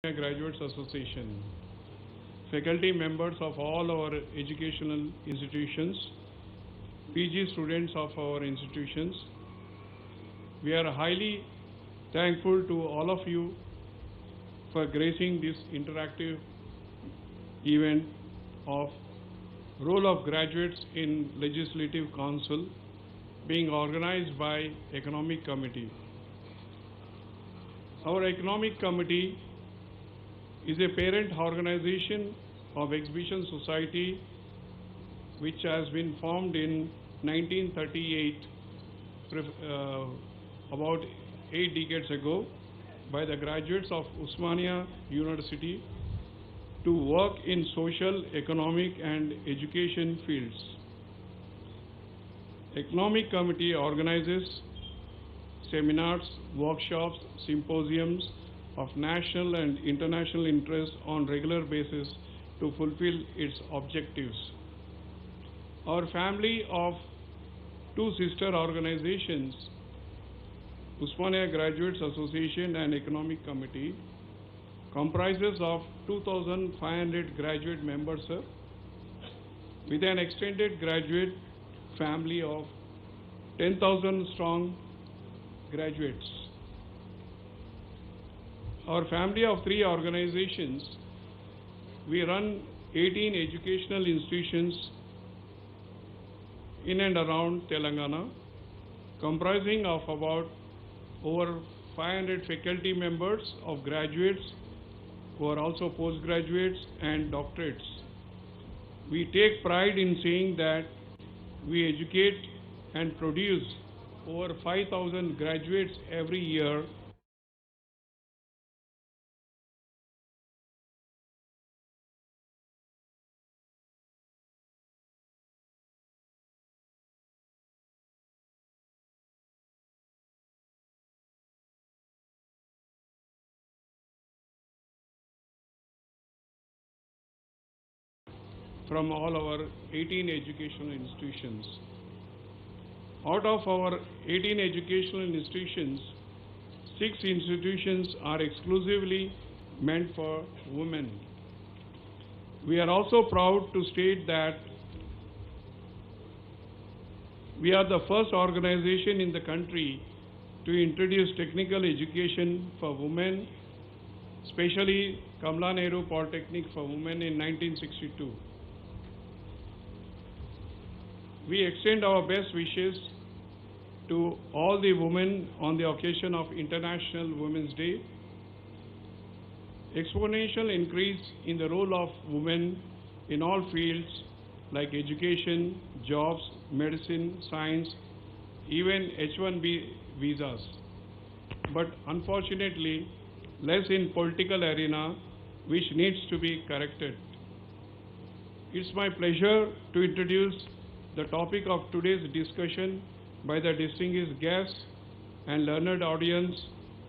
Graduates Association, faculty members of all our educational institutions, PG students of our institutions, we are highly thankful to all of you for gracing this interactive event of role of graduates in Legislative Council being organized by Economic Committee. Our Economic Committee is a parent organization of Exhibition Society which has been formed in 1938, about 8 decades ago, by the graduates of Usmania University to work in social, economic and education fields. Economic Committee organizes seminars, workshops, symposiums of national and international interest on regular basis to fulfill its objectives. Our family of two sister organizations, Usmania Graduates Association and Economic Committee, comprises of 2,500 graduate members, sir, with an extended graduate family of 10,000 strong graduates. Our family of three organizations, we run 18 educational institutions in and around Telangana, comprising of about over 500 faculty members of graduates who are also postgraduates and doctorates. We take pride in saying that we educate and produce over 5,000 graduates every year from all our 18 educational institutions. Out of our 18 educational institutions, 6 institutions are exclusively meant for women. We are also proud to state that we are the first organization in the country to introduce technical education for women, especially Kamla Nehru Polytechnic for Women in 1962. We extend our best wishes to all the women on the occasion of International Women's Day. Exponential increase in the role of women in all fields like education, jobs, medicine, science, even H-1B visas. But unfortunately, less in political arena, which needs to be corrected. It's my pleasure to introduce the topic of today's discussion by the distinguished guests and learned audience,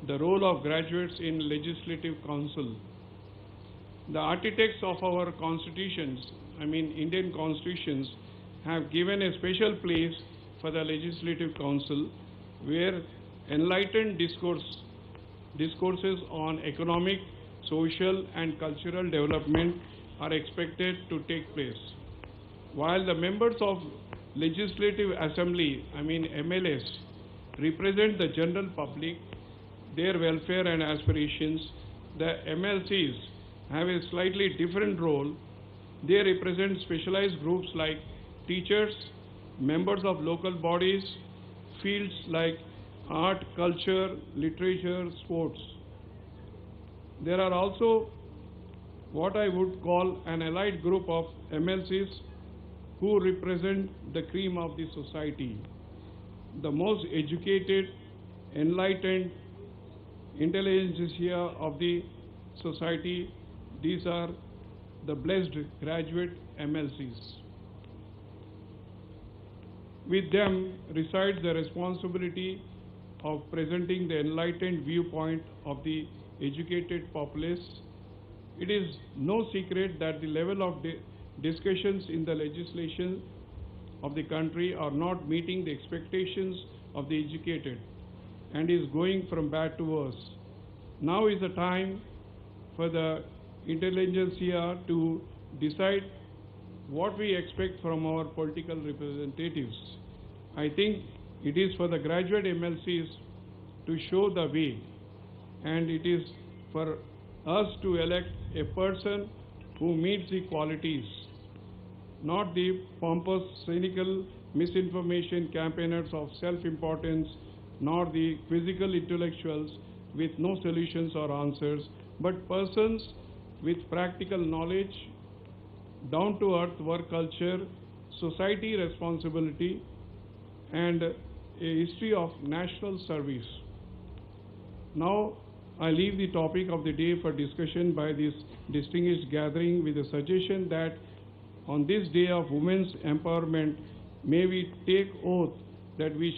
the role of graduates in Legislative Council. The architects of our constitutions, Indian constitutions, have given a special place for the Legislative Council where enlightened discourses on economic, social and cultural development are expected to take place. While the members of Legislative Assembly, MLAs, represent the general public, their welfare and aspirations, the MLCs have a slightly different role. They represent specialized groups like teachers, members of local bodies, fields like art, culture, literature, sports. There are also what I would call an allied group of MLCs who represent the cream of the society, the most educated, enlightened intelligentsia of the society. These are the blessed graduate MLCs. With them resides the responsibility of presenting the enlightened viewpoint of the educated populace. It is no secret that the level of discussions in the legislation of the country are not meeting the expectations of the educated and is going from bad to worse. Now is the time for the intelligentsia to decide what we expect from our political representatives. I think it is for the graduate MLCs to show the way, and it is for us to elect a person who meets the qualities, not the pompous, cynical misinformation campaigners of self-importance, nor the quizzical intellectuals with no solutions or answers, but persons with practical knowledge, down-to-earth work culture, society responsibility, and a history of national service. Now, I leave the topic of the day for discussion by this distinguished gathering with a suggestion that on this day of women's empowerment, may we take oath that we shall